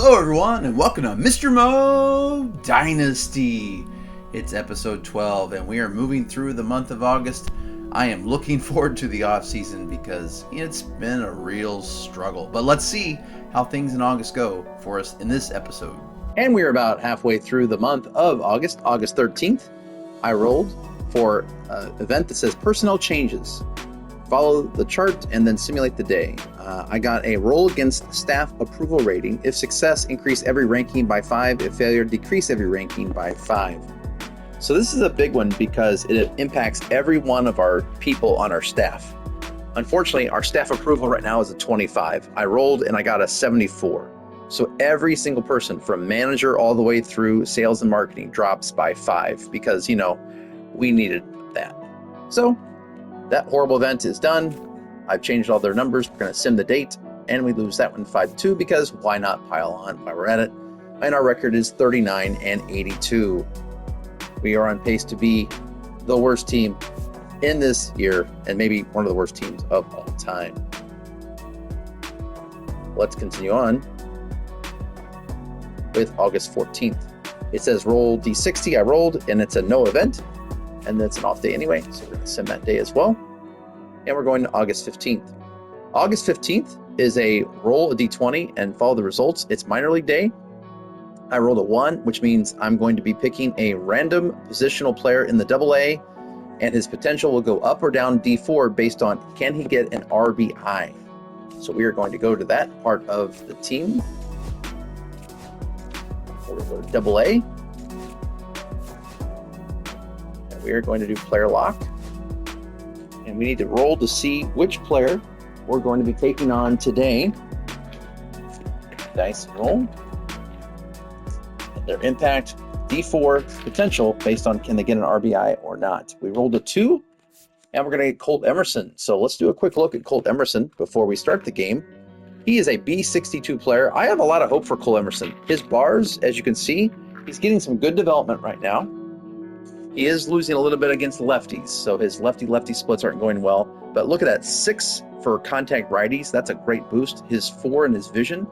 Hello everyone and welcome to Mr. Mo Dynasty. It's episode 12 and we are moving through the month of August. I am looking forward to the off season because it's been a real struggle. But let's see how things in August go for us in this episode. And we are about halfway through the month of August, August 13th. I rolled for an event that says personnel changes. Follow the chart and then simulate the day. I got a roll against staff approval rating. If success, increase every ranking by 5. If failure, decrease every ranking by 5. So this is a big one because it impacts every one of our people on our staff. Unfortunately, our staff approval right now is a 25. I rolled and I got a 74. So every single person from manager all the way through sales and marketing drops by 5 because, we needed that. So that horrible event is done. I've changed all their numbers. We're going to sim the date, and we lose that one 5-2 because why not pile on while we're at it? And our record is 39-82. We are on pace to be the worst team in this year, and maybe one of the worst teams of all time. Let's continue on with August 14th. It says roll D60. I rolled, and it's a no event, and that's an off day anyway, so we're going to sim that day as well. And we're going to August 15th. August 15th is a roll a D20 and follow the results. It's minor league day. I rolled a 1, which means I'm going to be picking a random positional player in the AA, and his potential will go up or down D4 based on can he get an RBI. So we are going to go to that part of the team. We're going to go to AA. And we are going to do player lock. And we need to roll to see which player we're going to be taking on today. Dice roll. And their impact, D4 potential based on can they get an RBI or not. We rolled a 2, and we're going to get Colt Emerson. So let's do a quick look at Colt Emerson before we start the game. He is a B62 player. I have a lot of hope for Colt Emerson. His bars, as you can see, he's getting some good development right now. He is losing a little bit against the lefties, so his lefty-lefty splits aren't going well. But look at that, 6 for contact righties. That's a great boost. His 4 in his vision,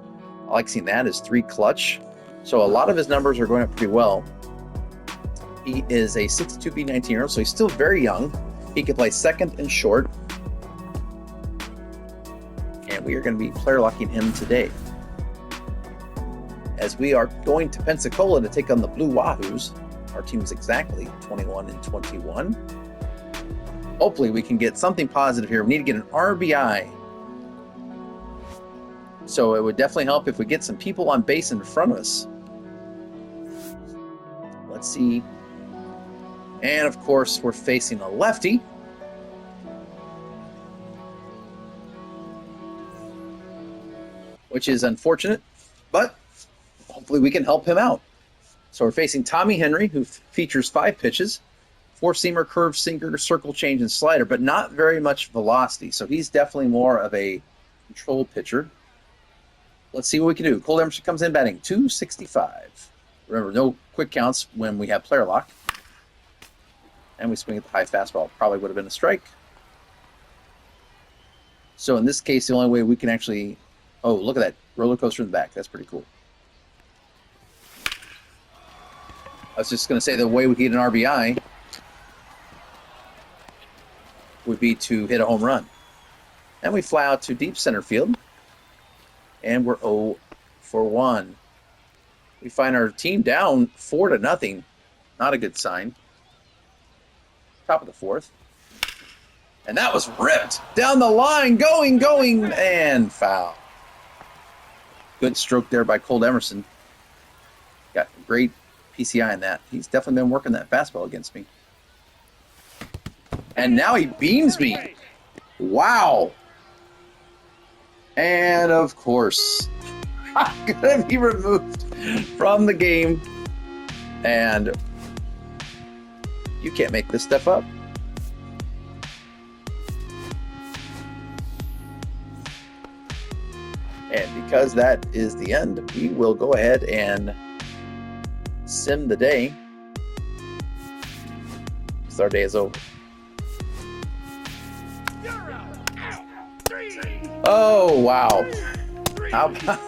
I like seeing that. His 3 clutch. So a lot of his numbers are going up pretty well. He is a 62 B19 year old, so he's still very young. He can play second and short. And we are going to be player locking him today, as we are going to Pensacola to take on the Blue Wahoos. Our team is exactly 21-21. Hopefully we can get something positive here. We need to get an RBI. So it would definitely help if we get some people on base in front of us. Let's see. And of course, we're facing a lefty. Which is unfortunate, but hopefully we can help him out. So we're facing Tommy Henry, who features 5 pitches, 4-seamer, curve, sinker, circle change, and slider, but not very much velocity. So he's definitely more of a control pitcher. Let's see what we can do. Colt Emerson comes in batting .265. Remember, no quick counts when we have player lock. And we swing at the high fastball. Probably would have been a strike. So in this case, the only way we can actually... Oh, look at that roller coaster in the back. That's pretty cool. I was just going to say the way we get an RBI would be to hit a home run. And we fly out to deep center field. And we're 0 for 1. We find our team down 4-0. Not a good sign. Top of the 4th. And that was ripped down the line. Going, and foul. Good stroke there by Colt Emerson. Got great PCI in that. He's definitely been working that fastball against me. And now he beams me. Wow. And of course, I'm going to be removed from the game. And you can't make this stuff up. And because that is the end, we will go ahead and sim the day. So our day is over. Oh, wow. How about,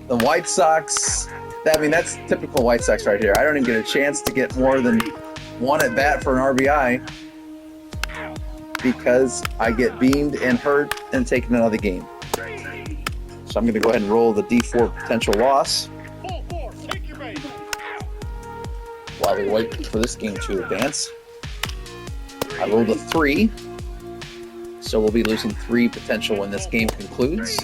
The White Sox, that's typical White Sox right here. I don't even get a chance to get more than one at bat for an RBI because I get beamed and hurt and taken out of the game. So I'm going to go ahead and roll the D4 potential loss while we wait for this game to advance. I rolled a 3, so we'll be losing 3 potential when this game concludes.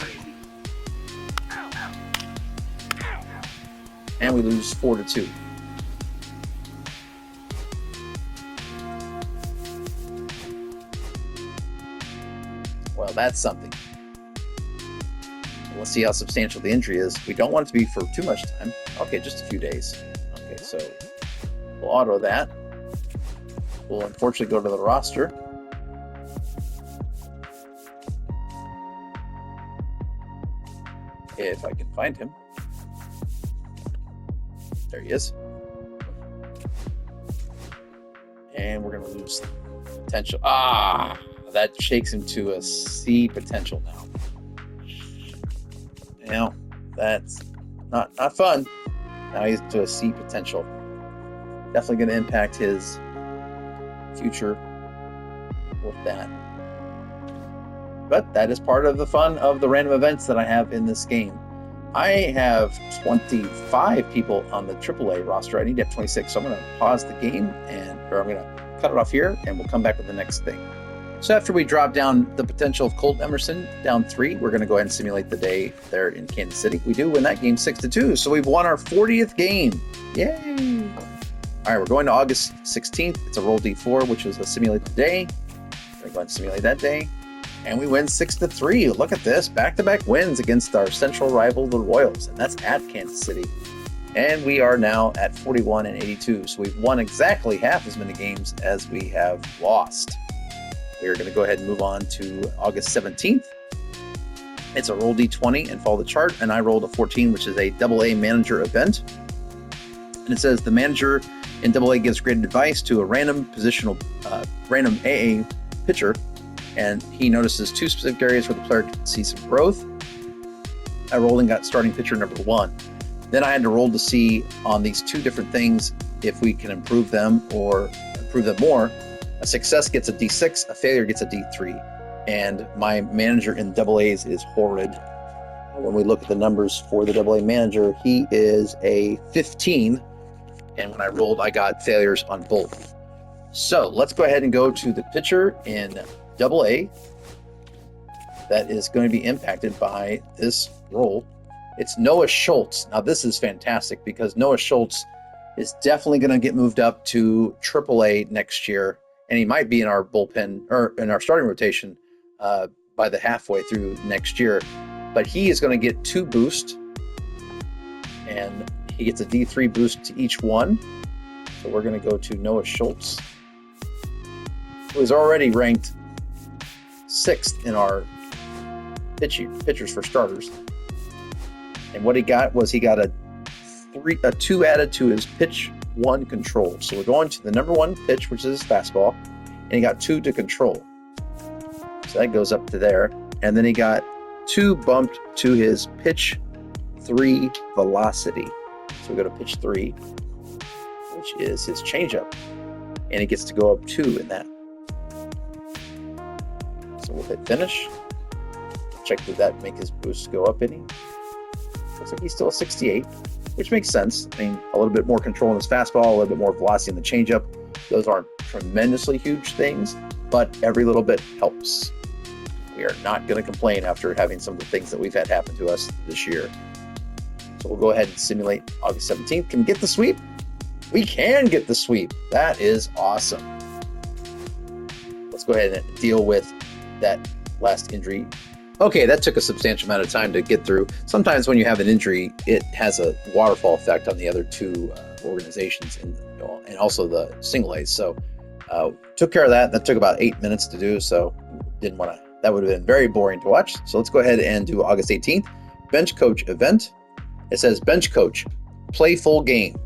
And we lose 4-2. Well, that's something. Let's see how substantial the injury is. We don't want it to be for too much time. Okay, just a few days. Okay, so we'll auto that. We'll unfortunately go to the roster. If I can find him. There he is. And we're going to lose potential. That shakes him to a C potential now. Now, that's not fun. Now he's to a C potential. Definitely going to impact his future with that. But that is part of the fun of the random events that I have in this game. I have 25 people on the AAA roster. I need to have 26, so I'm going to pause the game or I'm going to cut it off here, and we'll come back with the next thing. So after we drop down the potential of Colt Emerson down 3, we're going to go ahead and simulate the day there in Kansas City. We do win that game 6-2, so we've won our 40th game. Yay! All right, we're going to August 16th. It's a roll D4, which is a simulate the day. We're going to go ahead and simulate that day. And we win 6-3. Look at this. Back-to-back wins against our central rival, the Royals. And that's at Kansas City. And we are now at 41-82. So we've won exactly half as many games as we have lost. We are going to go ahead and move on to August 17th. It's a roll D20 and follow the chart. And I rolled a 14, which is a AA manager event. And it says the manager in AA gives graded advice to a random AA pitcher. And he notices 2 specific areas where the player can see some growth. I rolled and got starting pitcher number 1. Then I had to roll to see on these 2 different things if we can improve them or improve them more. A success gets a D6, a failure gets a D3. And my manager in AA's is horrid. When we look at the numbers for the AA manager, he is a 15. And when I rolled, I got failures on both. So let's go ahead and go to the pitcher in AA that is going to be impacted by this roll. It's Noah Schultz. Now this is fantastic because Noah Schultz is definitely going to get moved up to AAA next year, and he might be in our bullpen or in our starting rotation by the halfway through next year. But he is going to get 2 boosts, and he gets a D3 boost to each one. So we're going to go to Noah Schultz, who is already ranked 6th in our pitchers for starters. And what he got was a 2 added to his pitch 1 control. So we're going to the number 1 pitch, which is his fastball, and he got 2 to control. So that goes up to there. And then he got 2 bumped to his pitch 3 velocity. So we go to pitch 3, which is his changeup. And he gets to go up 2 in that. So we'll hit finish. Check, did that make his boost go up any? Looks like he's still a 68, which makes sense. I mean, a little bit more control in his fastball, a little bit more velocity in the changeup. Those aren't tremendously huge things, but every little bit helps. We are not going to complain after having some of the things that we've had happen to us this year. So we'll go ahead and simulate August 17th. Can we get the sweep? We can get the sweep. That is awesome. Let's go ahead and deal with that last injury. Okay, that took a substantial amount of time to get through. Sometimes when you have an injury, it has a waterfall effect on the other 2 organizations and also the single A's. So took care of that. That took about 8 minutes to do, so didn't want to. That would have been very boring to watch. So let's go ahead and do August 18th. Bench coach event. It says bench coach, play full game.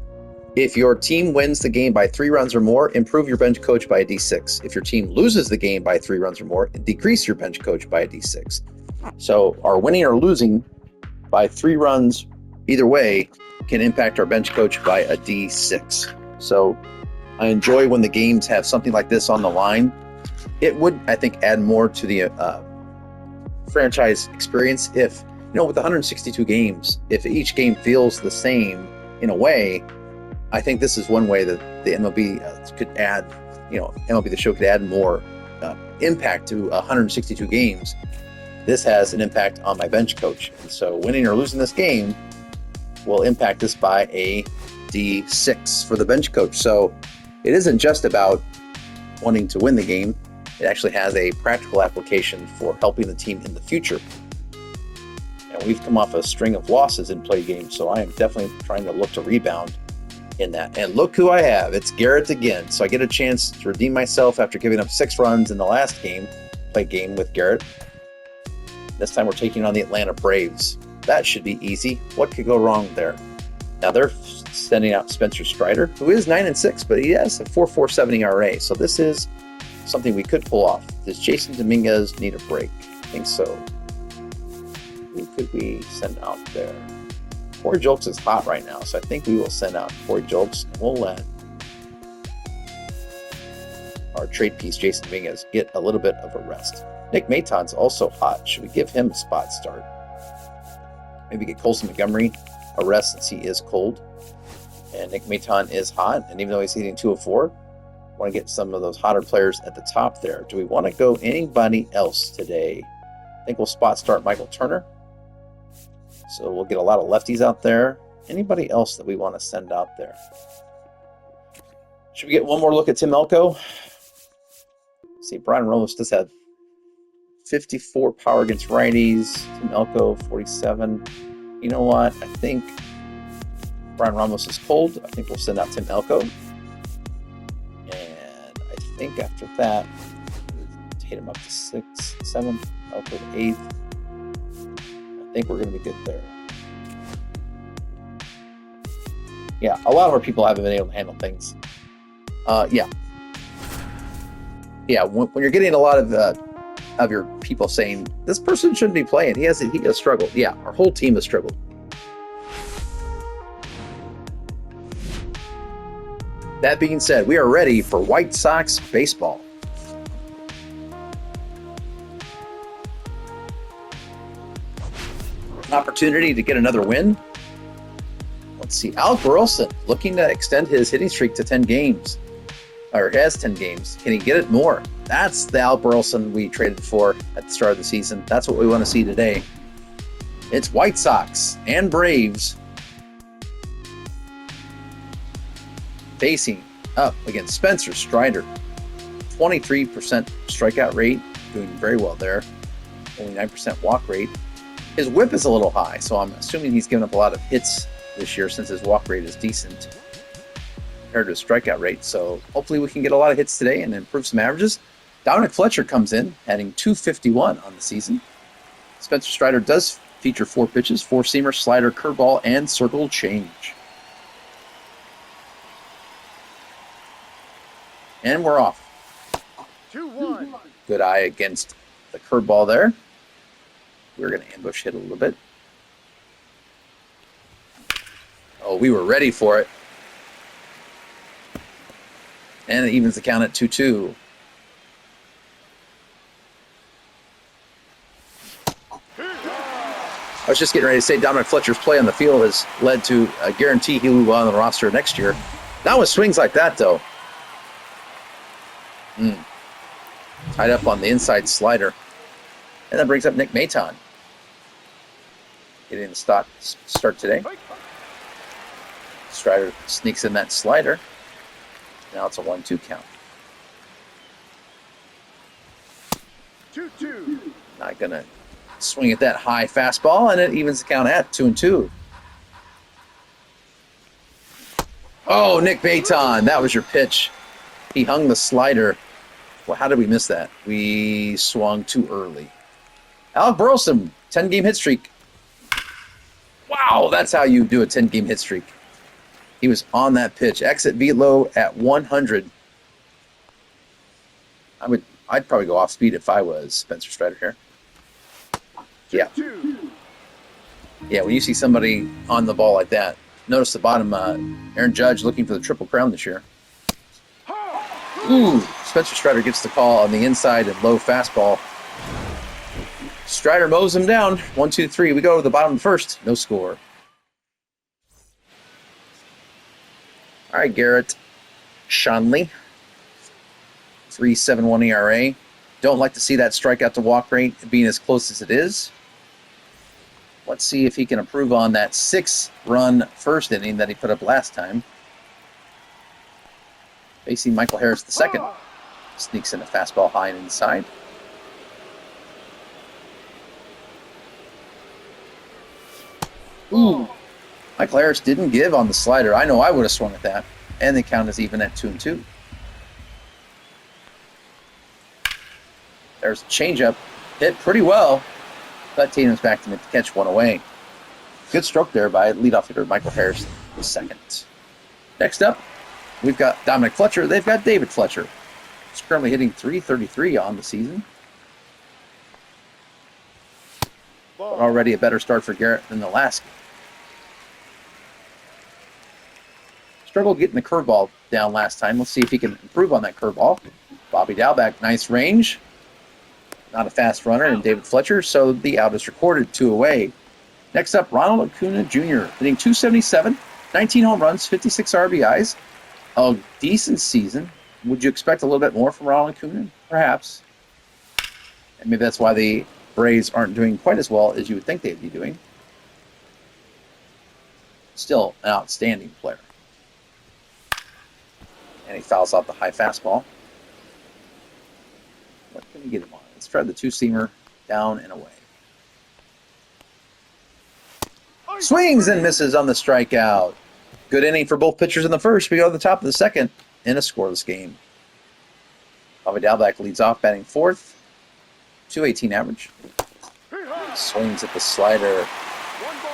If your team wins the game by 3 runs or more, improve your bench coach by a D6. If your team loses the game by 3 runs or more, decrease your bench coach by a D6. So our winning or losing by 3 runs either way can impact our bench coach by a D6. So I enjoy when the games have something like this on the line. It would, I think, add more to the franchise experience if, with 162 games, if each game feels the same in a way. I think this is one way that the MLB could add, MLB The Show could add more impact to 162 games. This has an impact on my bench coach. And so winning or losing this game will impact this by a D6 for the bench coach. So it isn't just about wanting to win the game. It actually has a practical application for helping the team in the future. And we've come off a string of losses in play games, so I am definitely trying to look to rebound in that. And look who I have. It's Garrett again. So I get a chance to redeem myself after giving up 6 runs in the last play game with Garrett. This time we're taking on the Atlanta Braves. That should be easy. What could go wrong there? Now they're sending out Spencer Strider, who is 9-6, but he has a 4.47 ERA. So this is something we could pull off. Does Jason Dominguez need a break? I think so. Who could we send out there? Corey Julks is hot right now, so I think we will send out Corey Julks, and we'll let our trade piece, Jason Dominguez, get a little bit of a rest. Nick Maton's also hot. Should we give him a spot start? Maybe get Colson Montgomery a rest since he is cold. And Nick Maton is hot, and even though he's hitting 204, I want to get some of those hotter players at the top there. Do we want to go anybody else today? I think we'll spot start Michael Turner. So we'll get a lot of lefties out there. Anybody else that we want to send out there? Should we get one more look at Tim Elko? Let's see, Brian Ramos does have 54 power against righties. Tim Elko, 47. You know what? I think Brian Ramos is cold. I think we'll send out Tim Elko. And I think after that, hit him up to 6th, 7th, Elko to 8th. I think we're going to be good there. Yeah, a lot of our people haven't been able to handle things. Yeah, when you're getting a lot of your people saying, this person shouldn't be playing, he has struggled. Yeah, our whole team has struggled. That being said, we are ready for White Sox baseball. An opportunity to get another win. Let's see, Alec Burleson looking to extend his hitting streak to 10 games. Or has 10 games. Can he get it more? That's the Alec Burleson we traded for at the start of the season. That's what we want to see today. It's White Sox and Braves facing up against Spencer Strider. 23% strikeout rate, doing very well there. Only 9% walk rate. His whip is a little high, so I'm assuming he's given up a lot of hits this year since his walk rate is decent compared to his strikeout rate. So hopefully we can get a lot of hits today and improve some averages. Dominic Fletcher comes in, adding 251 on the season. Spencer Strider does feature 4 pitches, 4-seamer, slider, curveball, and circle change. And we're off. 2-1. Good eye against the curveball there. We're going to ambush hit a little bit. Oh, we were ready for it. And it evens the count at 2-2. I was just getting ready to say Dominic Fletcher's play on the field has led to a guarantee he will be on the roster next year. Not with swings like that, though. Tied up on the inside slider. And that brings up Nick Maton. Getting the start today. Strider sneaks in that slider. Now it's a 1-2 count. 2-2. Not going to swing at that high fastball, and it evens the count at 2-2. Oh, Nick Maton, that was your pitch. He hung the slider. Well, how did we miss that? We swung too early. Alec Burleson, 10-game hit streak. Wow, that's how you do a 10-game hit streak. He was on that pitch. Exit velo at 100. I'd probably go off speed if I was Spencer Strider here. Yeah. Yeah, when you see somebody on the ball like that, notice the bottom. Aaron Judge looking for the Triple Crown this year. Ooh, Spencer Strider gets the call on the inside and low fastball. Strider mows him down. 1, 2, 3. We go to the bottom of the first. No score. All right, Garrett Shanley. 3.71 ERA. Don't like to see that strikeout to walk rate being as close as it is. Let's see if he can improve on that 6-run first inning that he put up last time. Facing Michael Harris the second. Sneaks in a fastball high and inside. Ooh. Michael Harris didn't give on the slider. I know I would have swung at that. And the count is even at 2-2. There's a changeup. Hit pretty well. But Tatum's back to catch one away. Good stroke there by leadoff hitter Michael Harris the second. Next up, we've got Dominic Fletcher. They've got David Fletcher. He's currently hitting .333 on the season. But already a better start for Garrett than the last game. Struggled getting the curveball down last time. Let's see if he can improve on that curveball. Bobby Dalbeck, nice range. Not a fast runner, and David Fletcher, so the out is recorded, 2 away. Next up, Ronald Acuna Jr., hitting .277, 19 home runs, 56 RBIs. A decent season. Would you expect a little bit more from Ronald Acuna? Perhaps. And maybe that's why the Braves aren't doing quite as well as you would think they'd be doing. Still an outstanding player. And he fouls out the high fastball. What can we get him on? Let's try the 2-seamer down and away. Swings and misses on the strikeout. Good inning for both pitchers in the first. We go to the top of the second in a scoreless game. Bobby Dalbeck leads off, batting fourth. .218 average. Swings at the slider. 1 ball,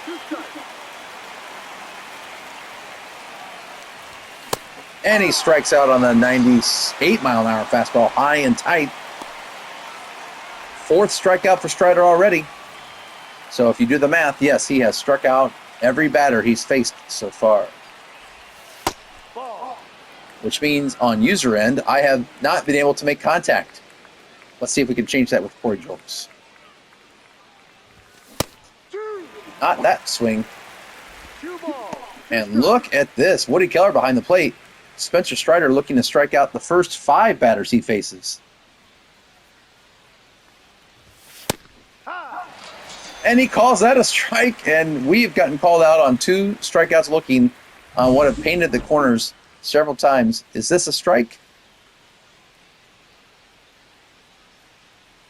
2 strikes. And he strikes out on the 98-mile-an-hour fastball, high and tight. 4th strikeout for Strider already. So if you do the math, yes, he has struck out every batter he's faced so far. Ball. Which means on user end, I have not been able to make contact. Let's see if we can change that with Corey Jokes. 2. Not that swing. 2 balls. And look at this. Woody Keller behind the plate. Spencer Strider looking to strike out the first 5 batters he faces. And he calls that a strike, and we've gotten called out on 2 strikeouts looking on what have painted the corners several times. Is this a strike?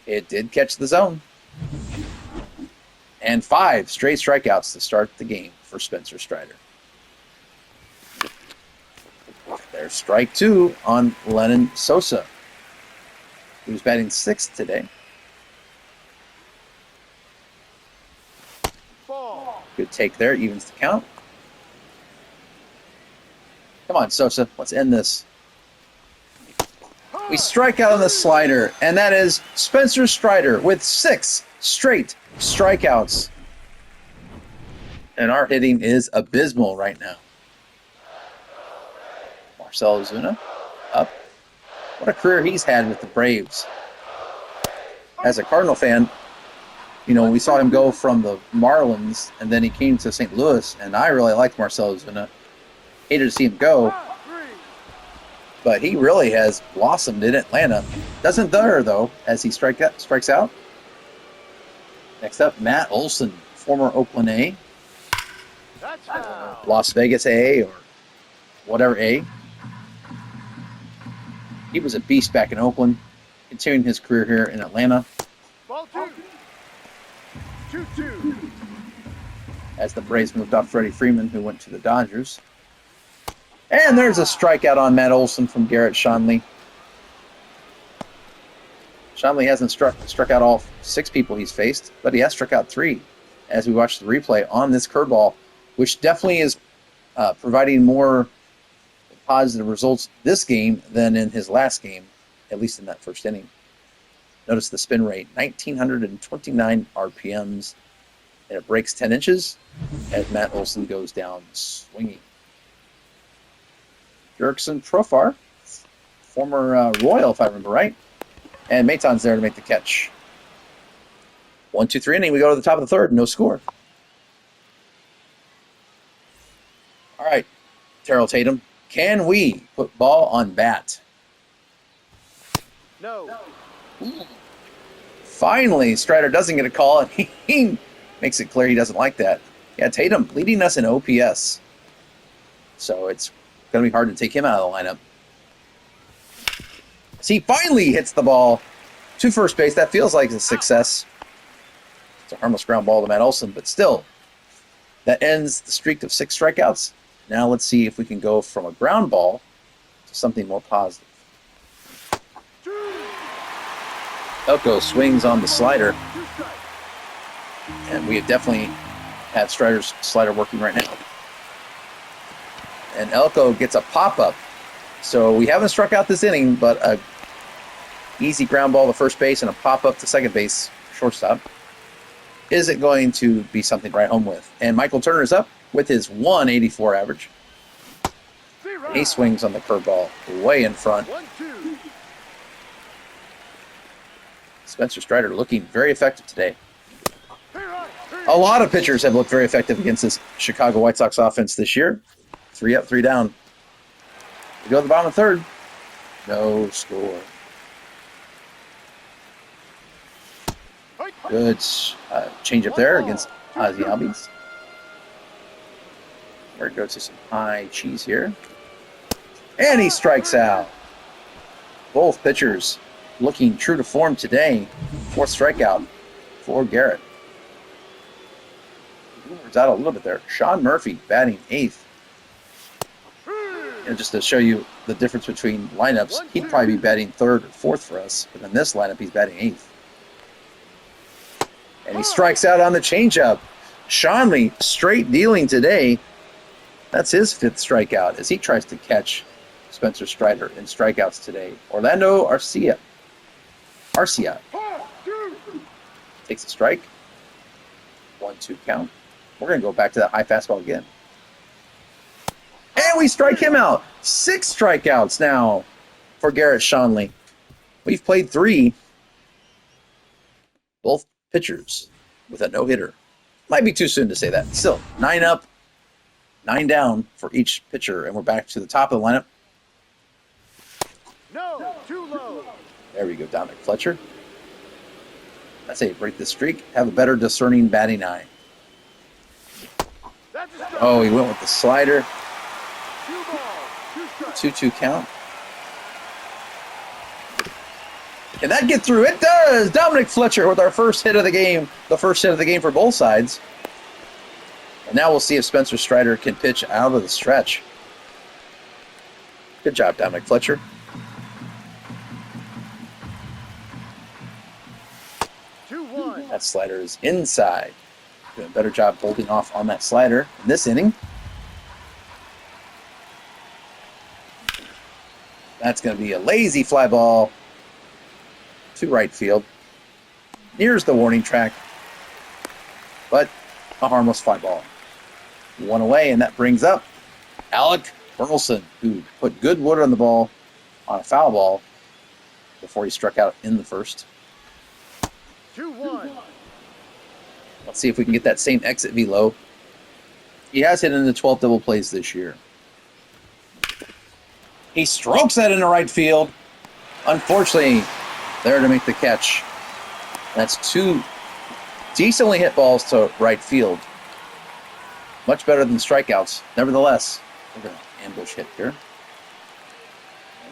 It did catch the zone. And 5 straight strikeouts to start the game for Spencer Strider. There's strike 2 on Lennon Sosa, who's batting 6th today. Ball. Good take there, evens the count. Come on, Sosa, let's end this. We strike out on the slider, and that is Spencer Strider with 6 straight strikeouts. And our hitting is abysmal right now. Marcell Ozuna up. What a career he's had with the Braves. As a Cardinal fan, you know, we saw him go from the Marlins, and then he came to St. Louis, and I really liked Marcell Ozuna. Hated to see him go, but he really has blossomed in Atlanta. Doesn't there, though, as he strikes out. Next up, Matt Olson, former Oakland A, Las Vegas A, or whatever A. He was a beast back in Oakland, continuing his career here in Atlanta. Ball 2. 2-2. As the Braves moved off Freddie Freeman, who went to the Dodgers. And there's a strikeout on Matt Olson from Garrett Shanley. Shanley hasn't struck out all 6 people he's faced, but he has struck out 3 as we watch the replay on this curveball, which definitely is providing more positive results this game than in his last game, at least in that first inning. Notice the spin rate, 1,929 RPMs. And it breaks 10 inches as Matt Olson goes down swinging. Jurickson Profar, former Royal, if I remember right. And Maton's there to make the catch. 1-2-3 inning. We go to the top of the third. No score. All right, Terrell Tatum. Can we put ball on bat? No. Finally, Strider doesn't get a call, and he makes it clear he doesn't like that. Yeah, Tatum leading us in OPS. So it's going to be hard to take him out of the lineup. So he finally hits the ball to first base. That feels like a success. It's a harmless ground ball to Matt Olson, but still, that ends the streak of 6 strikeouts. Now let's see if we can go from a ground ball to something more positive. Elko swings on the slider, and we have definitely had Strider's slider working right now. And Elko gets a pop-up. So we haven't struck out this inning, but a easy ground ball to first base and a pop-up to second base, shortstop. Is it going to be something to write home with? And Michael Turner's up with his 184 average. He swings on the curveball way in front. 1-2. Spencer Strider looking very effective today. A lot of pitchers have looked very effective against this Chicago White Sox offense this year. 3 up, 3 down. We go to the bottom of the third. No score. Good change up there against Ozzie Albies. We're going to go to some high cheese here. And he strikes out. Both pitchers looking true to form today. 4th strikeout for Garrett. It's out a little bit there. Sean Murphy batting 8th. And just to show you the difference between lineups, he'd probably be batting 3rd or 4th for us. But in this lineup, he's batting 8th. And he strikes out on the changeup. Shanley straight dealing today. That's his 5th strikeout as he tries to catch Spencer Strider in strikeouts today. Orlando Arcia takes a strike. 1-2 count. We're going to go back to that high fastball again. And we strike him out. 6 strikeouts now for Garrett Shanley. We've played 3. Both pitchers with a no-hitter. Might be too soon to say that. Still, 9 up, 9 down for each pitcher, and we're back to the top of the lineup. No, too low. There we go, Dominic Fletcher. That's how you break the streak. Have a better discerning batting eye. Oh, he went with the slider. 2-2 count. Can that get through? It does! Dominic Fletcher with our first hit of the game. The first hit of the game for both sides. And now we'll see if Spencer Strider can pitch out of the stretch. Good job, Dominic Fletcher. That slider is inside. Doing a better job holding off on that slider in this inning. That's going to be a lazy fly ball to right field. Nears the warning track, but a harmless fly ball. 1 away, and that brings up Alec Burleson, who put good wood on the ball on a foul ball before he struck out in the first. 2-1. Let's see if we can get that same exit velo. He has hit in the 12 double plays this year. He strokes that into right field. Unfortunately, there to make the catch. That's 2 decently hit balls to right field. Much better than strikeouts. Nevertheless, we're going to ambush hit here.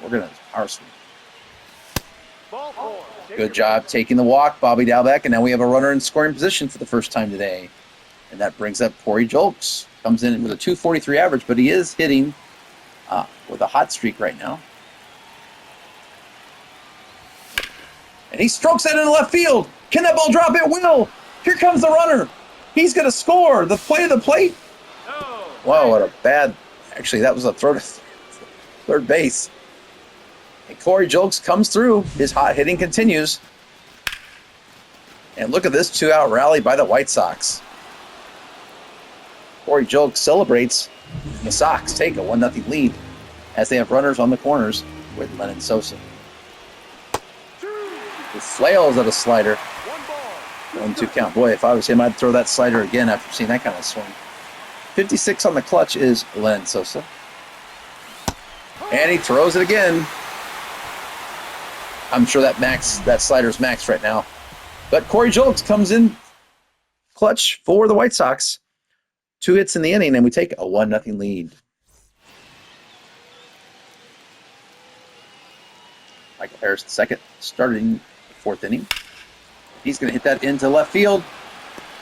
We're going to power swing. Good job taking the walk, Bobby Dalbeck, and now we have a runner in scoring position for the first time today. And that brings up Corey Julks. Comes in with a 243 average, but he is hitting with a hot streak right now. And he strokes that into left field. Can that ball drop? It will. Here comes the runner. He's going to score. The play of the plate. No. Wow, what a bad... Actually, that was a throw to third base. And Corey Julks comes through. His hot hitting continues. And look at this 2-out rally by the White Sox. Corey Julks celebrates. The Sox take a 1-0 lead as they have runners on the corners with Lennon Sosa. He flails at a slider. 1-2 count. Boy, if I was him, I'd throw that slider again after seeing that kind of swing. 56 on the clutch is Lennon Sosa. And he throws it again. I'm sure that slider's maxed right now. But Corey Julks comes in clutch for the White Sox. 2 hits in the inning, and we take a 1-0 lead. Michael Harris, the second, starting the 4th inning. He's going to hit that into left field.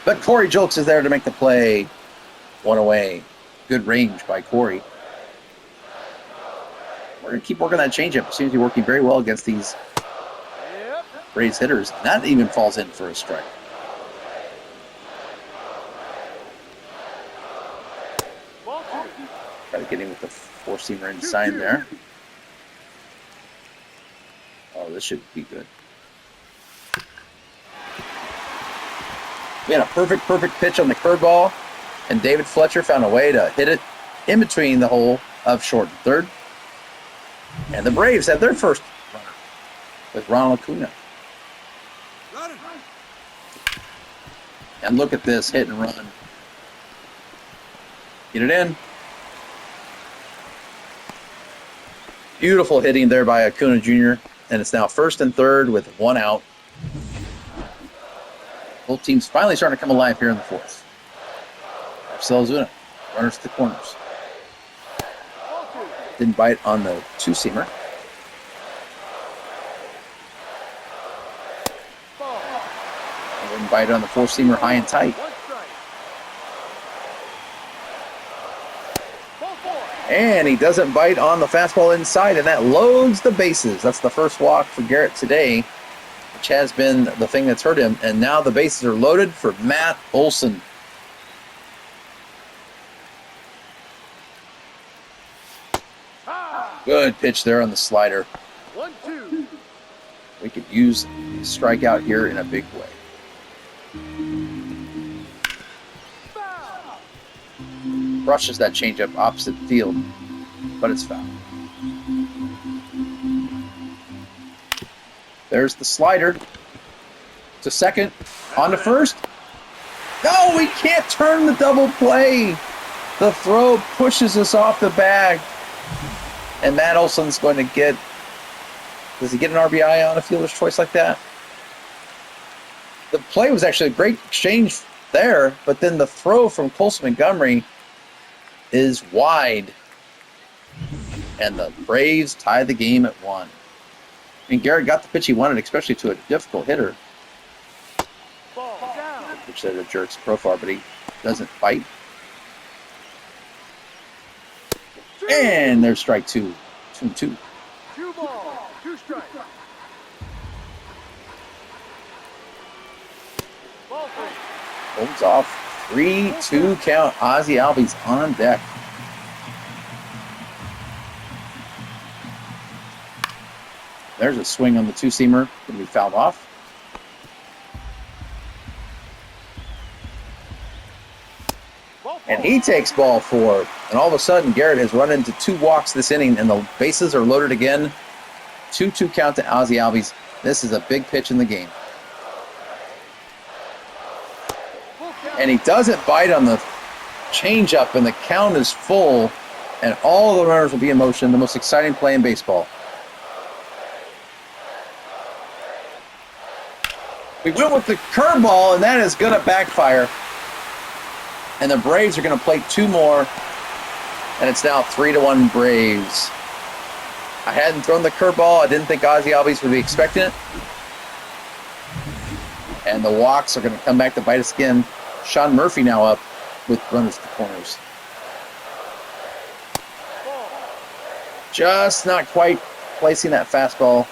But Corey Julks is there to make the play. 1 away. Good range by Corey. We're going to keep working that changeup. It seems to be working very well against these Braves hitters. And that even falls in for a strike. Try to get him with the 4-seamer inside there. Oh, this should be good. We had a perfect pitch on the curveball, and David Fletcher found a way to hit it in between the hole of short and third. And the Braves had their first runner with Ronald Acuna. And look at this hit and run. Get it in. Beautiful hitting there by Acuna Jr. And it's now 1st and 3rd with 1 out. Both teams finally starting to come alive here in the 4th. Marcell Ozuna, runners to the corners. Didn't bite on the 2-seamer. Didn't bite on the 4-seamer high and tight. And he doesn't bite on the fastball inside, and that loads the bases. That's the first walk for Garrett today, which has been the thing that's hurt him. And now the bases are loaded for Matt Olson. Good pitch there on the slider. 1-2. We could use a strikeout here in a big way. Brushes that changeup opposite field, but it's foul. There's the slider to second, on to first. No, we can't turn the double play. The throw pushes us off the bag, and Matt Olson's going to get. Does he get an RBI on a fielder's choice like that? The play was actually a great exchange there, but then the throw from Colson Montgomery is wide, and the Braves tie the game at 1. And Garrett got the pitch he wanted, especially to a difficult hitter. Which there to Jerks profile, but he doesn't bite. And there's strike 2. 2-2. 2 balls, 2 strikes. Ball 3. Holds off. 3-2 count. Ozzie Albies on deck. There's a swing on the 2-seamer. Going to be fouled off. And he takes ball 4. And all of a sudden, Garrett has run into 2 walks this inning, and the bases are loaded again. 2-2 count to Ozzie Albies. This is a big pitch in the game. And he doesn't bite on the changeup, and the count is full, and all the runners will be in motion. The most exciting play in baseball. We went with the curveball, and that is going to backfire. And the Braves are going to play 2 more, and it's now 3-1 Braves. I hadn't thrown the curveball. I didn't think Ozzie Albies would be expecting it. And the walks are going to come back to bite us again. Sean Murphy now up with runners to the corners. Just not quite placing that fastball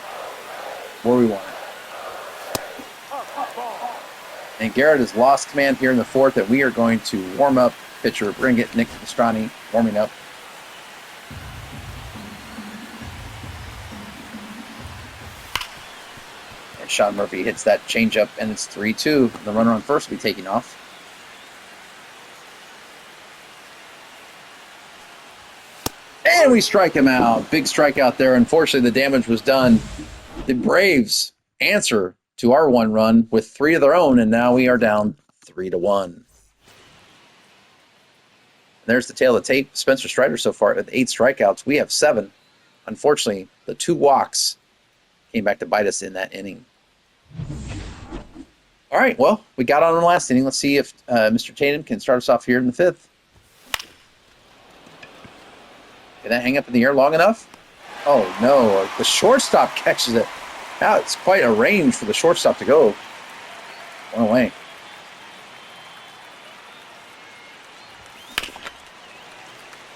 where we want it. And Garrett has lost command here in the 4th, and we are going to warm up. Pitcher, bring it, Nick Pastrani, warming up. And Sean Murphy hits that changeup, and it's 3-2. The runner on first will be taking off. And we strike him out. Big strikeout there. Unfortunately, the damage was done. The Braves answer to our 1 run with 3 of their own, and now we are down 3-1. There's the tail of the tape. Spencer Strider so far with 8 strikeouts. We have 7. Unfortunately, the 2 walks came back to bite us in that inning. All right, well, we got on in the last inning. Let's see if Mr. Tatum can start us off here in the 5th. Can that hang up in the air long enough? Oh, no. The shortstop catches it. Now it's quite a range for the shortstop to go. One away.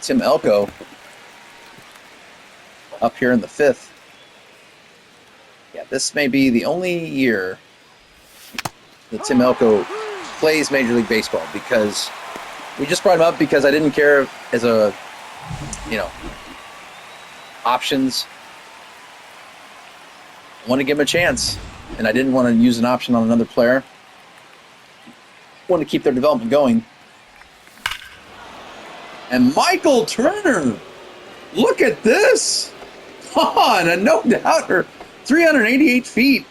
Tim Elko up here in the 5th. Yeah, this may be the only year that Tim Elko plays Major League Baseball, because we just brought him up because I didn't care as a, options. I want to give him a chance, and I didn't want to use an option on another player. I want to keep their development going. And Michael Turner, look at this. On a no-doubter, 388 feet.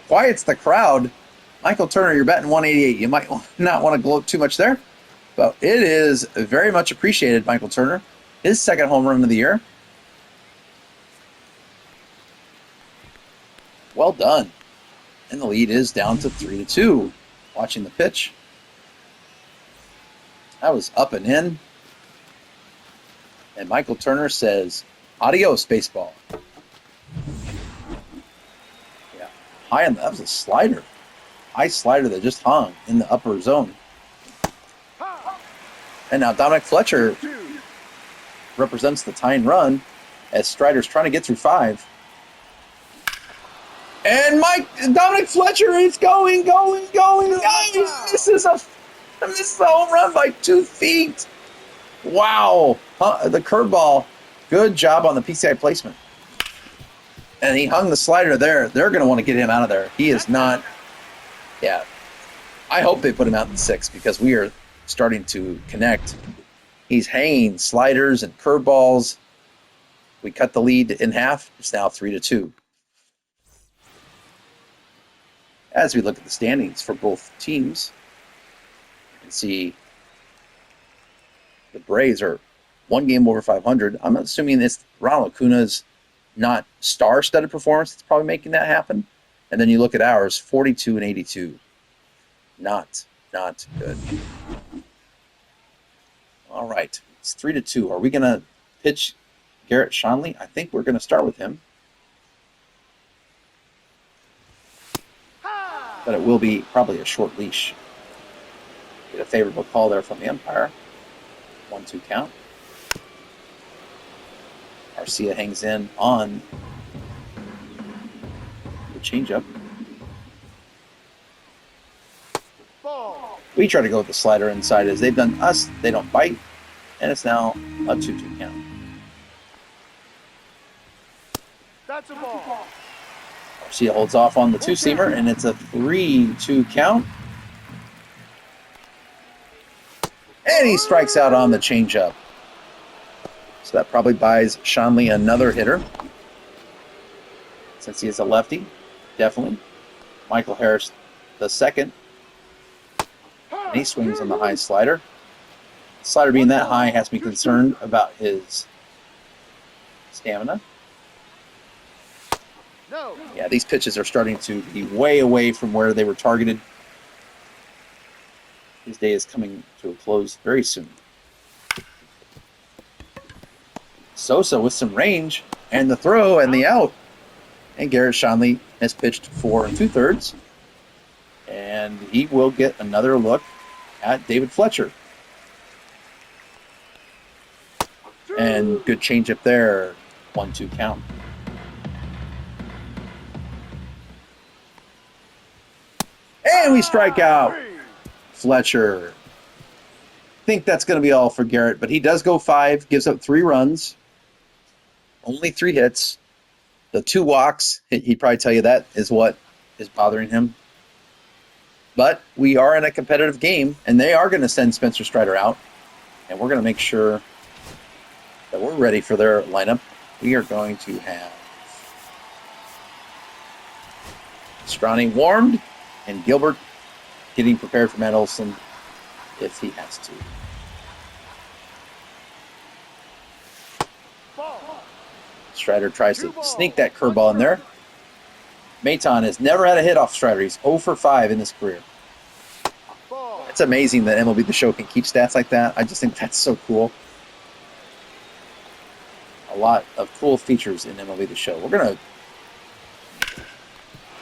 Quiets the crowd. Michael Turner, you're batting 188. You might not want to gloat too much there, but it is very much appreciated, Michael Turner. His 2nd home run of the year. Well done. And the lead is down to 3-2. Watching the pitch. That was up and in. And Michael Turner says, adios, baseball. Yeah. High on that was a slider. High slider that just hung in the upper zone. And now Dominic Fletcher represents the tying run as Strider's trying to get through 5. And Dominic Fletcher is going. This is a home run by 2 feet. Wow. The curveball. Good job on the PCI placement. And he hung the slider there. They're going to want to get him out of there. He is not. Yeah. I hope they put him out in 6 because we are starting to connect. He's hanging sliders and curveballs. We cut the lead in half. It's now 3-2. As we look at the standings for both teams, you can see the Braves are 1 game over 500. I'm assuming this Ronald Acuna's not star-studded performance that's probably making that happen. And then you look at ours, 42 and 82. Not good. All right, it's 3-2. Are we going to pitch Garrett Shanley? I think we're going to start with him. But it will be probably a short leash. Get a favorable call there from the umpire. 1-2 count. Garcia hangs in on the changeup. We try to go with the slider inside as they've done us. They don't bite. And it's now a 2-2 count. That's a ball. Garcia holds off on the 2-seamer, and it's a 3-2 count. And he strikes out on the changeup. So that probably buys Shanley another hitter. Since he is a lefty, definitely. Michael Harris, the second. And he swings on the high slider. Slider being that high has me concerned about his stamina. No. Yeah, these pitches are starting to be way away from where they were targeted. His day is coming to a close very soon. Sosa with some range, and the throw and the out. And Garrett Shanley has pitched 4 2/3. And he will get another look at David Fletcher. And good changeup there. 1-2 count. And we strike out Fletcher. I think that's going to be all for Garrett, but he does go 5, gives up 3 runs, only 3 hits, the 2 walks. He'd probably tell you that is what is bothering him. But we are in a competitive game, and they are going to send Spencer Strider out, and we're going to make sure that So we're ready for their lineup. We are going to have Strani warmed and Gilbert getting prepared for Matt Olson if he has to. Strider tries to sneak that curveball in there. Maton has never had a hit off Strider. He's 0 for 5 in his career. It's amazing that MLB The Show can keep stats like that. I just think that's so cool. A lot of cool features in MLB The Show.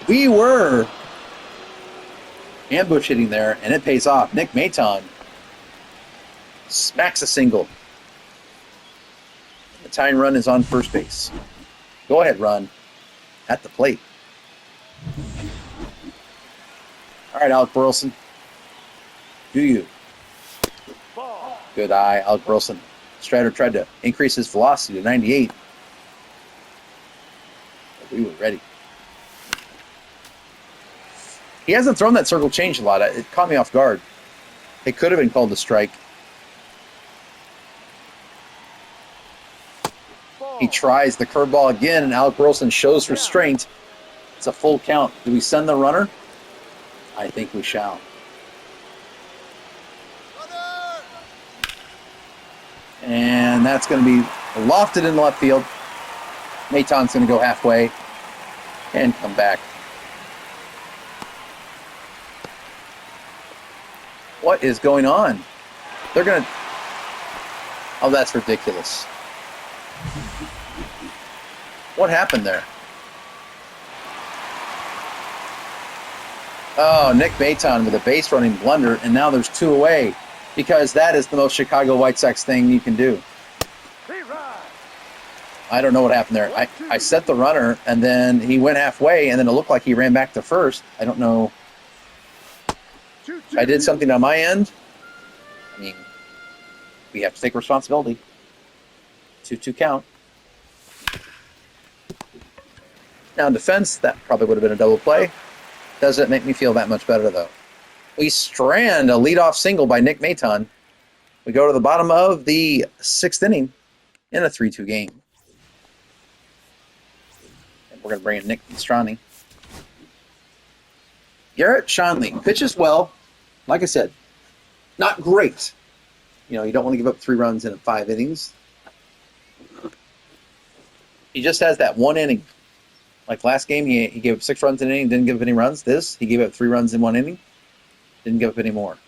We were ambush hitting there, and it pays off. Nick Maton smacks a single. The tying run is on first base. Go ahead, run. At the plate. All right, Alec Burleson. Do you? Good eye, Alec Burleson. Strider tried to increase his velocity to 98. But we were ready. He hasn't thrown that circle change a lot. It caught me off guard. It could have been called a strike. He tries the curveball again, and Alec Burleson shows restraint. It's a full count. Do we send the runner? I think we shall. And that's going to be lofted in left field. Maton's going to go halfway and come back. What is going on? They're going to... Oh, that's ridiculous. What happened there? Oh, Nick Maton with a base running blunder, and now there's 2 away because that is the most Chicago White Sox thing you can do. I don't know what happened there. I set the runner, and then he went halfway, and then it looked like he ran back to first. I don't know. I did something on my end. I mean, we have to take responsibility. 2-2 count. Now in defense, that probably would have been a double play. Doesn't make me feel that much better, though. We strand a leadoff single by Nick Maton. We go to the bottom of the 6th inning in a 3-2 game. And we're going to bring in Nick Strani. Garrett Schonely pitches well. Like I said, not great. You know, you don't want to give up 3 runs in 5 innings. He just has that 1 inning. Like last game, he gave up 6 runs in an inning, didn't give up any runs. This, he gave up 3 runs in 1 inning, didn't give up any more.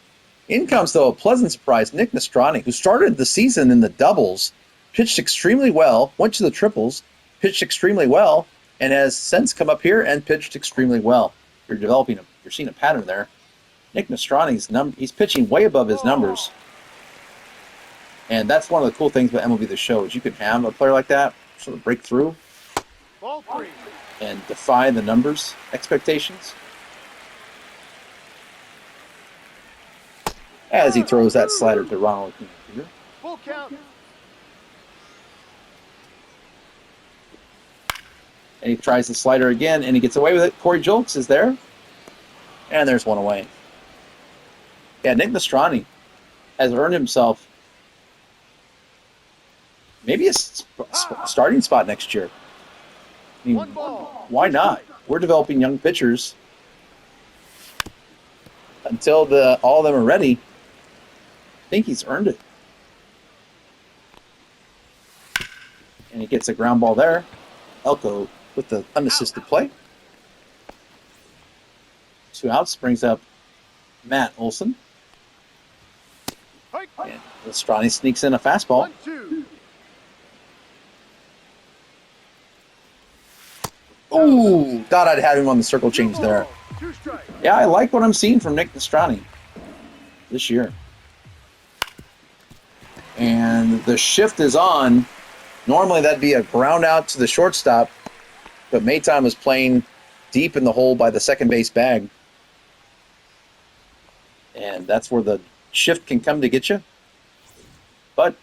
In comes, though, a pleasant surprise. Nick Nastrani, who started the season in the doubles, pitched extremely well, went to the triples, pitched extremely well, and has since come up here and pitched extremely well. You're seeing a pattern there. Nick Nastrani's he's pitching way above his numbers. And that's one of the cool things about MLB The Show is you can have a player like that sort of break through and defy the numbers expectations. As he throws that slider to Ronald Acuna Jr. Full count. And he tries the slider again, and he gets away with it. Corey Julks is there. And there's 1 away. Yeah, Nick Nastrani has earned himself maybe a starting spot next year. I mean, why not? We're developing young pitchers until all of them are ready. I think he's earned it. And he gets a ground ball there. Elko with the unassisted play. 2 outs, brings up Matt Olson. And Strani sneaks in a fastball. 1-2. Ooh, thought I'd had him on the circle change there. 2 strikes. Yeah, I like what I'm seeing from Nick Nastrani this year. And the shift is on. Normally that'd be a ground out to the shortstop, but Maton was playing deep in the hole by the second base bag. And that's where the shift can come to get you. But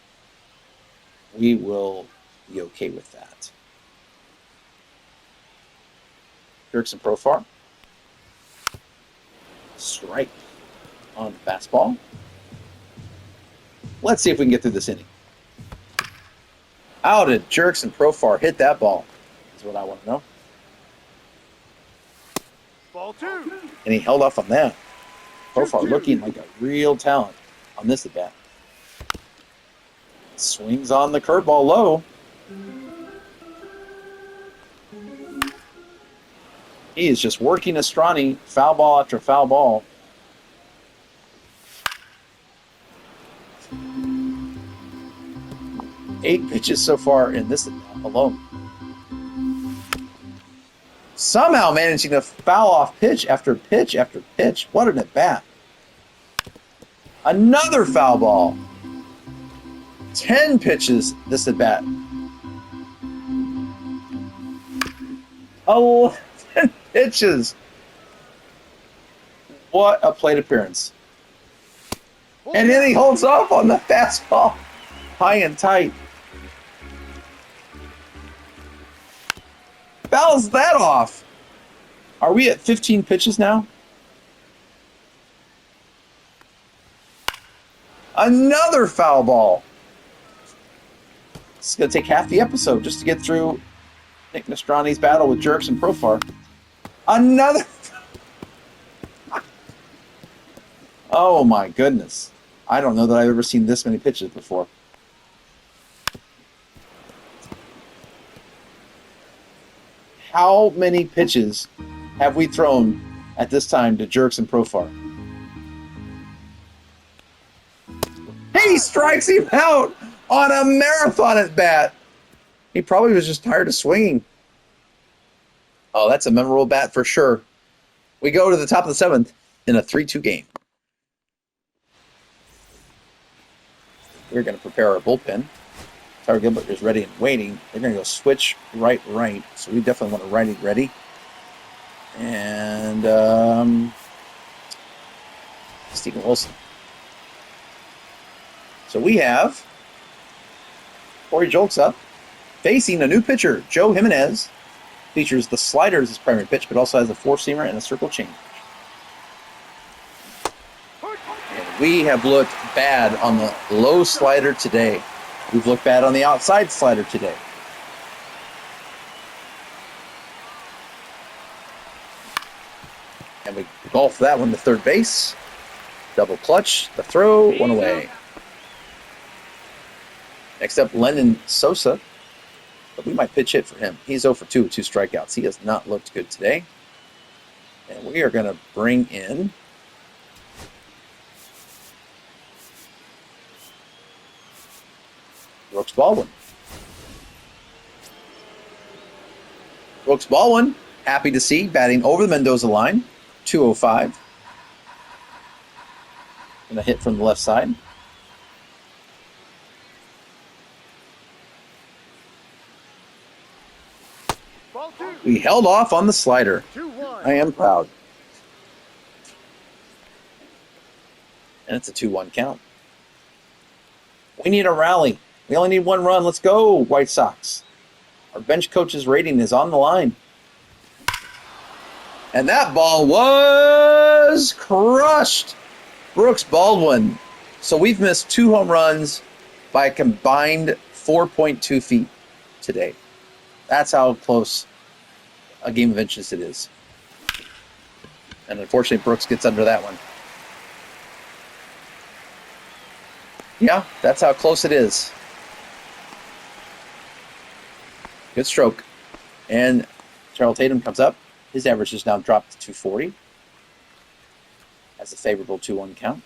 we will be okay with that. Dirksen Profar. Strike on the fastball. Let's see if we can get through this inning. How did Jerks and Profar hit that ball? Is what I want to know. Ball 2. And he held off on that. Profar looking like a real talent on this at bat. Swings on the curveball low. He is just working Estrani, foul ball after foul ball. Eight pitches so far in this alone. Somehow managing to foul off pitch after pitch after pitch. What an at-bat. Another foul ball. 10 pitches this at-bat. 11 pitches. What a plate appearance. And then he holds off on the fastball. High and tight. Fouls that off. Are we at 15 pitches now? Another foul ball. It's going to take half the episode just to get through Nick Nostrani's battle with Jerks and Profar. Another. Oh my goodness. I don't know that I've ever seen this many pitches before. How many pitches have we thrown at this time to Jerks and Profar? He strikes him out on a marathon at bat. He probably was just tired of swinging. Oh, that's a memorable bat for sure. We go to the top of the seventh in a 3-2 game. We're going to prepare our bullpen. Tyler Gilbert is ready and waiting. They're going to go switch right. So we definitely want a righty ready. And Stephen Wilson. So we have Corey Julks up, facing a new pitcher, Joe Jimenez. Features the slider as his primary pitch, but also has a four-seamer and a circle change. And we have looked bad on the low slider today. We've looked bad on the outside slider today. And we golf that one to third base. Double clutch, the throw, one away. Next up, Lennon Sosa. But we might pitch hit for him. He's 0 for 2 with 2 strikeouts. He has not looked good today. And we are going to bring in Brooks Baldwin. Brooks Baldwin, happy to see, batting over the Mendoza line, 205. And a hit from the left side. We held off on the slider. 2-1. I am proud. And it's a 2-1 count. We need a rally. We only need 1 run. Let's go, White Sox. Our bench coach's rating is on the line. And that ball was crushed. Brooks Baldwin. So we've missed 2 home runs by a combined 4.2 feet today. That's how close a game of inches it is. And unfortunately, Brooks gets under that one. Yeah, that's how close it is. Good stroke. And Charles Tatum comes up. His average has now dropped to 240. Has a favorable 2-1 count.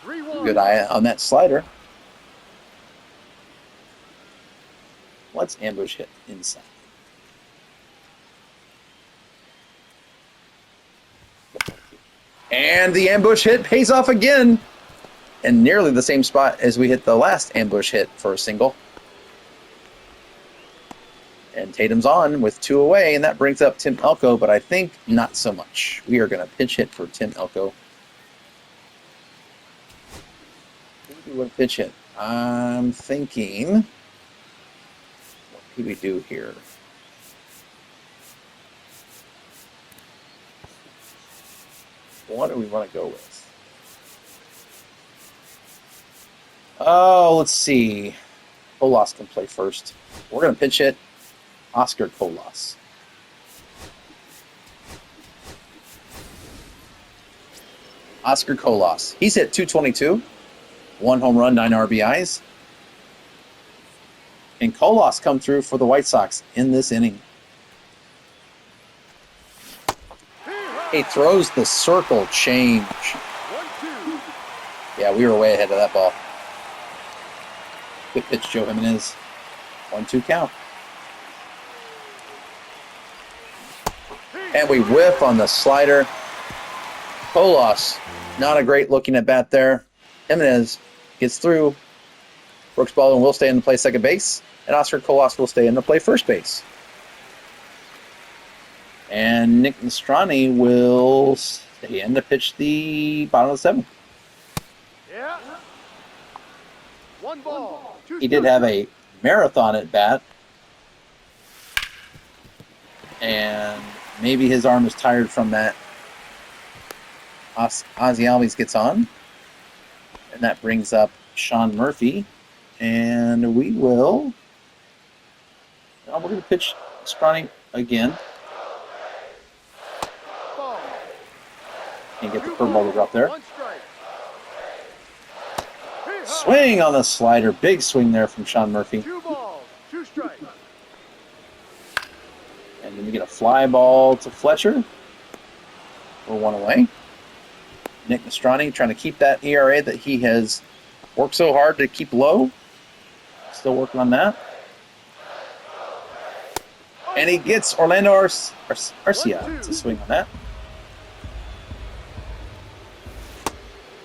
3-1. Good eye on that slider. Let's ambush hit inside. And the ambush hit pays off again. And nearly the same spot as we hit the last ambush hit for a single. And Tatum's on with 2 away, and that brings up Tim Elko, but I think not so much. We are going to pinch hit for Tim Elko. Who do we want to pitch hit? I'm thinking, what do we do here? What do we want to go with? Oh, let's see. Kolas can play first. We're going to pitch hit Oscar Kolas. Oscar Kolas. He's hit .222, 1 home run, 9 RBIs. And Kolas come through for the White Sox in this inning. He throws the circle change. 1-2. Yeah, we were way ahead of that ball. Good pitch, Joe Jimenez. 1-2 count. And we whiff on the slider. Kolas, not a great looking at bat there. Jimenez gets through. Brooks Baldwin will stay in to play second base. And Oscar Kolas will stay in to play first base. And Nick Nostrani will stay in to pitch the bottom of the seventh. Yeah. 1 ball. 2 He did have a marathon at bat. And maybe his arm is tired from that. Ozzy Albies gets on. And that brings up Sean Murphy. And we will... we're going to pitch Nostrani again. ball. Can't get the curveball to drop there. 1 strike. Hee-haw. Swing on the slider. Big swing there from Sean Murphy. 2 balls. 2 strikes. And then we get a fly ball to Fletcher. We're 1 away. Nick Nostrani trying to keep that ERA that he has worked so hard to keep low. Still working on that. And he gets Orlando Arcia to swing on that.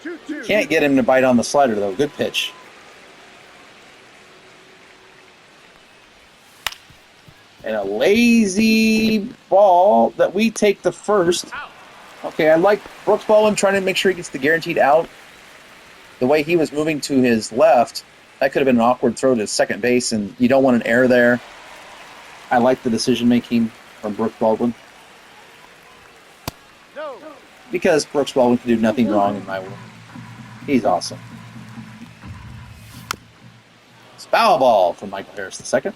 2-2. Can't get him to bite on the slider, though. Good pitch. And a lazy ball that we take the first. Okay, I like Brooks Baldwin trying to make sure he gets the guaranteed out. The way he was moving to his left, that could have been an awkward throw to second base, and you don't want an error there. I like the decision-making from Brooks Baldwin. No. Because Brooks Baldwin can do nothing wrong in my world. He's awesome. It's foul ball from Michael Harris II.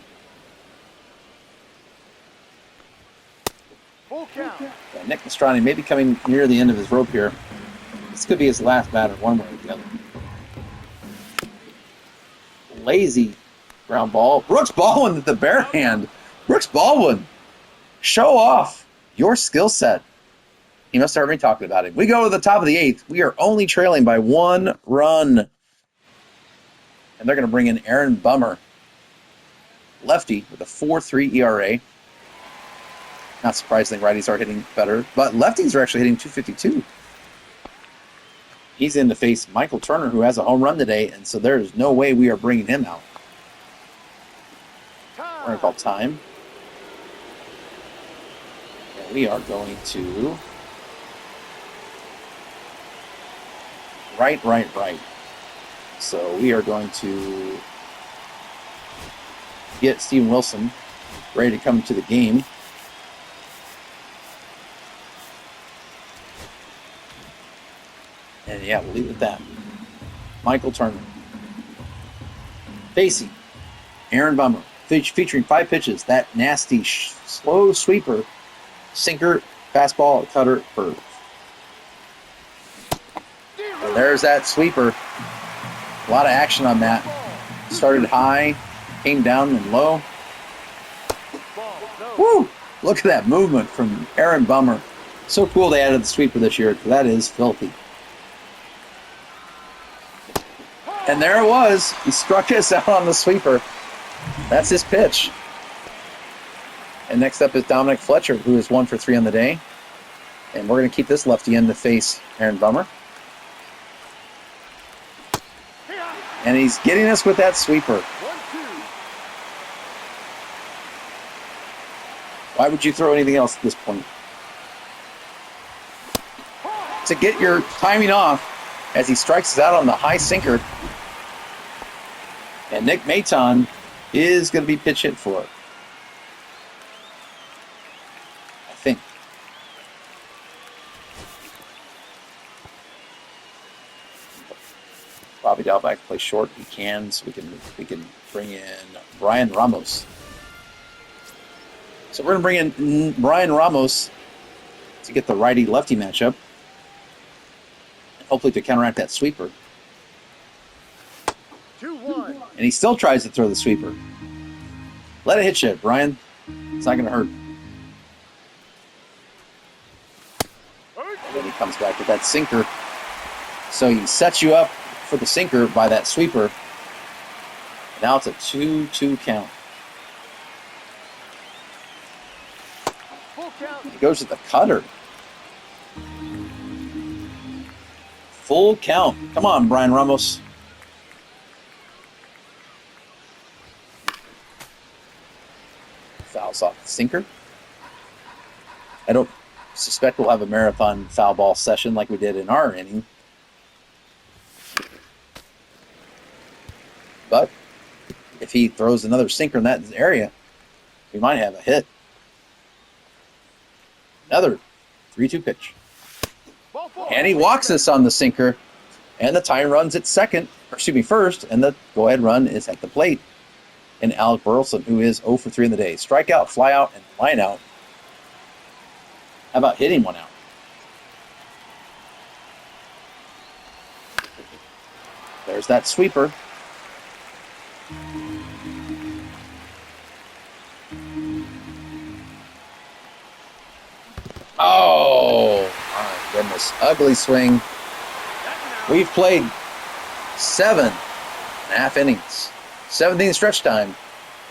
Full count. Yeah, Nick Nostrani may be coming near the end of his rope here. This could be his last batter, one way or the other. Lazy ground ball. Brooks Baldwin with the bare hand. Brooks Baldwin, show off your skill set. He must have heard me talking about it. We go to the top of the 8th. We are only trailing by 1 run. And they're going to bring in Aaron Bummer. Lefty with a 4.3 ERA. Not surprisingly, righties are hitting better, but lefties are actually hitting .252. He's in to face Michael Turner, who has a home run today, and so there's no way we are bringing him out. We're going to call time. And we are going to right. So we are going to get Steven Wilson ready to come to the game. And yeah, we'll leave it at that. Michael Turner. Facey. Aaron Bummer. Featuring 5 pitches. That nasty, slow sweeper. Sinker, fastball, cutter, curve. And there's that sweeper. A lot of action on that. Started high, came down and low. Woo! Look at that movement from Aaron Bummer. So cool they added the sweeper this year. That is filthy. And there it was. He struck us out on the sweeper. That's his pitch. And next up is Dominic Fletcher, who is 1 for 3 on the day. And we're going to keep this lefty in to face Aaron Bummer. And he's getting us with that sweeper. 1-2. Why would you throw anything else at this point? To get your timing off as he strikes us out on the high sinker. And Nick Maton is going to be pitch hit for it. I think. Bobby Dalbeck play short. He can, so we can bring in Brian Ramos. So we're going to bring in Brian Ramos to get the righty-lefty matchup. And hopefully to counteract that sweeper. 2-1. And he still tries to throw the sweeper. Let it hit you, Brian. It's not going to hurt. And then he comes back with that sinker. So he sets you up for the sinker by that sweeper. Now it's a 2-2 count. Full count. He goes to the cutter. Full count. Come on, Brian Ramos. Fouls off the sinker. I don't suspect we'll have a marathon foul ball session like we did in our inning. But if he throws another sinker in that area, we might have a hit. Another 3-2 pitch. Ball four. And he walks us on the sinker. And the tying run's at first, and the go-ahead run is at the plate. And Alec Burleson, who is 0 for 3 in the day. Strikeout, flyout, and lineout. How about hitting one out? There's that sweeper. Oh, my goodness. Ugly swing. We've played 7.5 innings. 7th inning stretch time.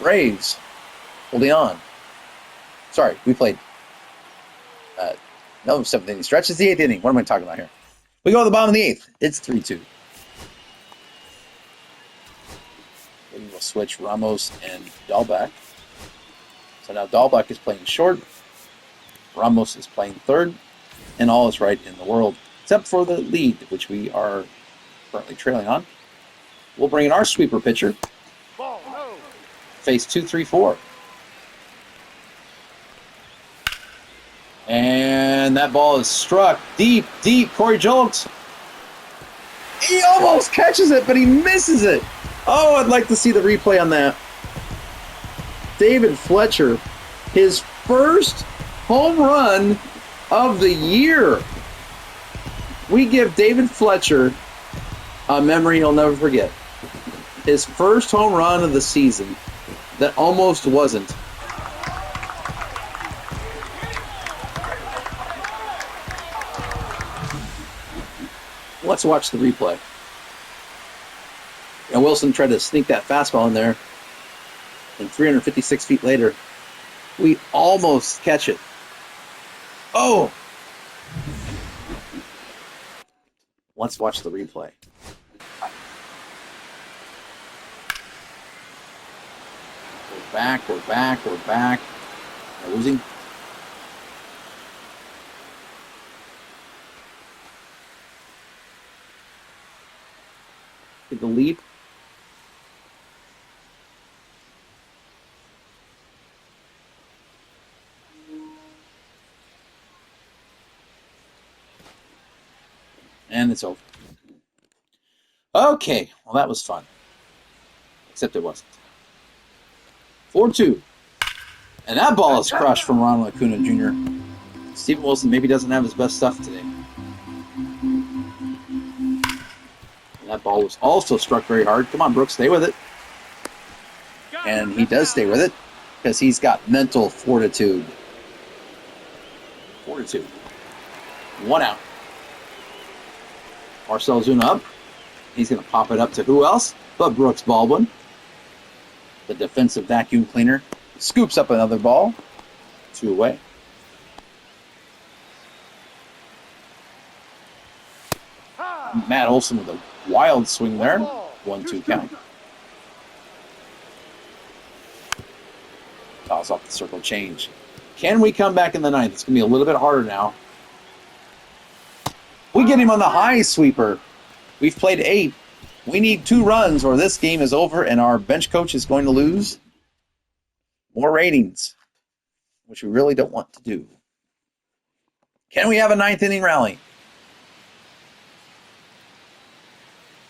Rays holding on. Sorry, we played. No, 7th inning stretch. It's the 8th inning. What am I talking about here? We go to the bottom of the 8th. It's 3-2. We will switch Ramos and Dahlbeck. So now Dahlbeck is playing short. Ramos is playing third. And all is right in the world, except for the lead, which we are currently trailing on. We'll bring in our sweeper pitcher. Ball, no. Face 2-3-4. And that ball is struck deep. Corey Jolks. He almost catches it, but he misses it. Oh, I'd like to see the replay on that. David Fletcher, his first home run of the year. We give David Fletcher a memory he'll never forget. His first home run of the season that almost wasn't. Let's watch the replay. And Wilson tried to sneak that fastball in there. And 356 feet later, we almost catch it. Oh! Let's watch the replay. We're back. We're losing. Did the leap? And it's over. Okay, well that was fun. Except it wasn't. 4-2. And that ball is crushed from Ronald Acuna Jr. Steven Wilson maybe doesn't have his best stuff today. And that ball was also struck very hard. Come on, Brooks, stay with it. And he does stay with it because he's got mental fortitude. 4-2. 1 out. Marcell Ozuna up. He's going to pop it up to who else but Brooks Baldwin. The defensive vacuum cleaner scoops up another ball. 2 away. Matt Olson with a wild swing there. 1-2 count. Fouls off the circle change. Can we come back in the 9th? It's going to be a little bit harder now. We get him on the high sweeper. We've played 8. We need 2 runs or this game is over and our bench coach is going to lose more ratings, which we really don't want to do. Can we have a 9th inning rally?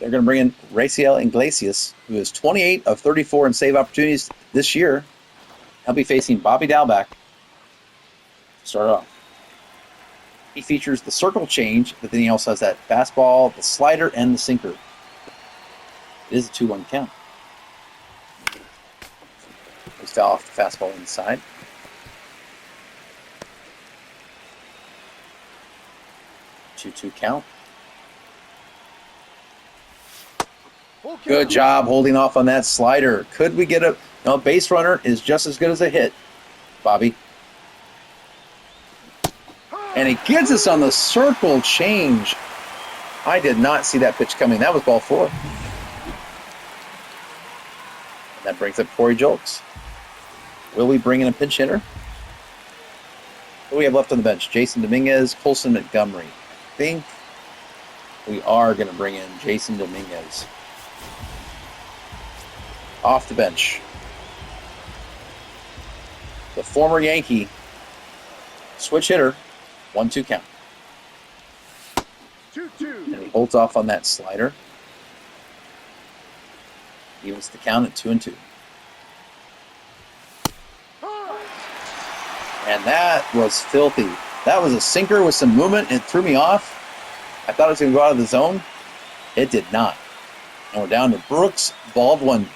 They're going to bring in Raciel Iglesias, who is 28 of 34 in save opportunities this year. He'll be facing Bobby Dalbeck to start off. He features the circle change, but then he also has that fastball, the slider, and the sinker. It is a 2-1 count. He fell off the fastball inside. Two count. Good job holding off on that slider. Could we get a... No, base runner is just as good as a hit, Bobby. And he gets us on the circle change. I did not see that pitch coming. That was ball 4. And that brings up Corey Julks. Will we bring in a pinch hitter? What do we have left on the bench? Jason Dominguez, Colson Montgomery. I think we are going to bring in Jason Dominguez. Off the bench. The former Yankee. Switch hitter. 1-2 count. 2-2. And he holds off on that slider. Evens the count at 2-2. And that was filthy. That was a sinker with some movement. It threw me off. I thought it was going to go out of the zone. It did not. And we're down to Brooks Baldwin.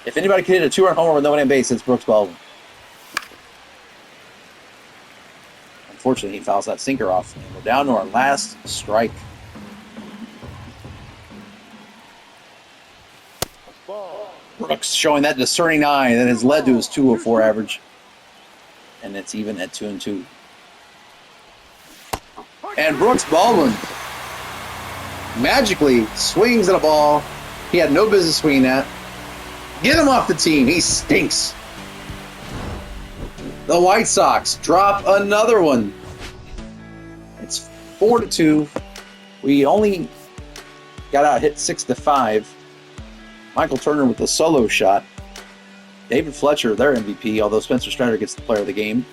If anybody could hit a 2-run homer with nobody on base, it's Brooks Baldwin. Unfortunately, he fouls that sinker off. And we're down to our last strike. Brooks showing that discerning eye that has led to his 204 average. And it's even at 2-2. And Brooks Baldwin magically swings at a ball he had no business swinging at. Get him off the team. He stinks. The White Sox drop another one. It's 4-2. We only got out hit 6-5. Michael Turner with a solo shot. David Fletcher, their MVP, although Spencer Strider gets the player of the game.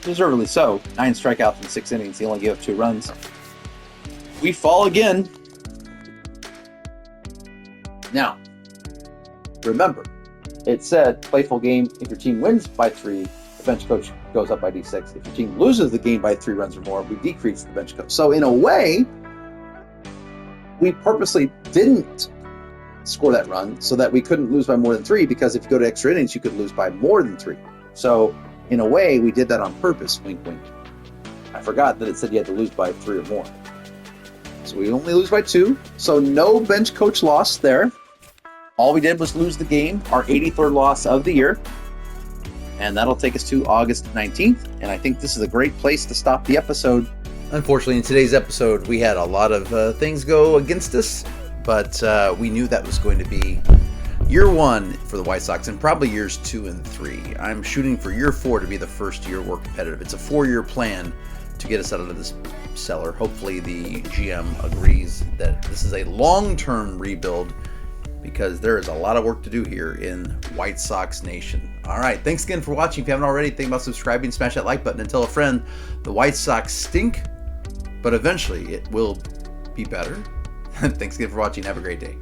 Deservedly so. 9 strikeouts in 6 innings. He only gave up 2 runs. We fall again. Now, remember, it said playful game. If your team wins by 3, the bench coach goes up by D6. If your team loses the game by 3 runs or more, we decrease the bench coach. So in a way, we purposely didn't score that run so that we couldn't lose by more than 3, because if you go to extra innings, you could lose by more than 3. So in a way, we did that on purpose, wink, wink. I forgot that it said you had to lose by 3 or more. So we only lose by 2. So no bench coach loss there. All we did was lose the game, our 83rd loss of the year. And that'll take us to August 19th. And I think this is a great place to stop the episode. Unfortunately, in today's episode, we had a lot of things go against us, but we knew that was going to be year 1 for the White Sox, and probably years 2 and 3. I'm shooting for year 4 to be the first year we're competitive. It's a 4-year plan to get us out of this cellar. Hopefully the GM agrees that this is a long-term rebuild, because there is a lot of work to do here in White Sox Nation. All right, thanks again for watching. If you haven't already, think about subscribing, smash that like button, and tell a friend. The White Sox stink, but eventually it will be better. Thanks again for watching. Have a great day.